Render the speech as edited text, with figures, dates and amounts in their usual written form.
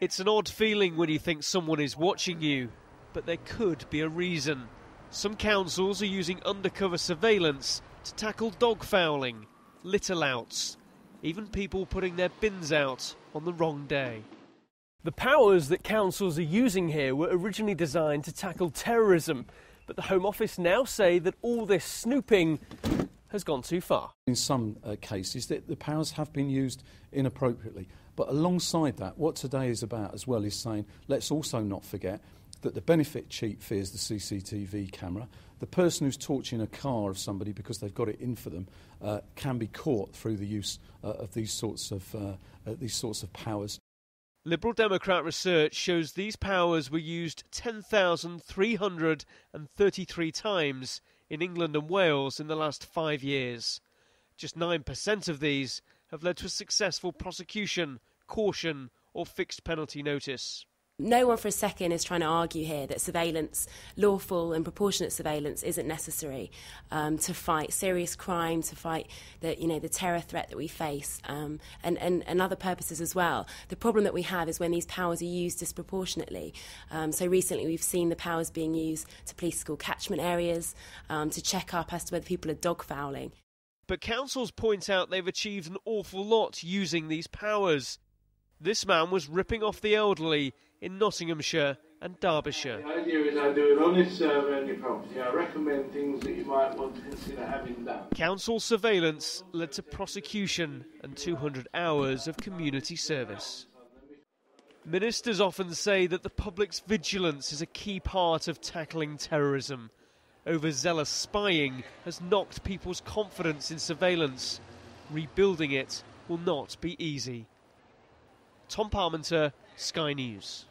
It's an odd feeling when you think someone is watching you, but there could be a reason. Some councils are using undercover surveillance to tackle dog fouling, litter louts, even people putting their bins out on the wrong day. The powers that councils are using here were originally designed to tackle terrorism, but the Home Office now say that all this snooping has gone too far. In some cases, the powers have been used inappropriately. But alongside that, what today is about as well is saying, let's also not forget that the benefit cheat fears the CCTV camera. The person who's torching a car of somebody because they've got it in for them can be caught through the use of these sorts of powers. Liberal Democrat research shows these powers were used 10,333 times in England and Wales in the last 5 years. Just 9% of these have led to a successful prosecution, caution or fixed penalty notice. No one for a second is trying to argue here that surveillance, lawful and proportionate surveillance, isn't necessary to fight serious crime, to fight the terror threat that we face, and other purposes as well. The problem that we have is when these powers are used disproportionately. So recently we've seen the powers being used to police school catchment areas, to check up as to whether people are dog fouling. But councils point out they've achieved an awful lot using these powers. This man was ripping off the elderly in Nottinghamshire and Derbyshire. The idea is I do an honest survey on your property. I recommend things that you might want to consider having done. Council surveillance led to prosecution and 200 hours of community service. Ministers often say that the public's vigilance is a key part of tackling terrorism. Overzealous spying has knocked people's confidence in surveillance. Rebuilding it will not be easy. Tom Parmenter, Sky News.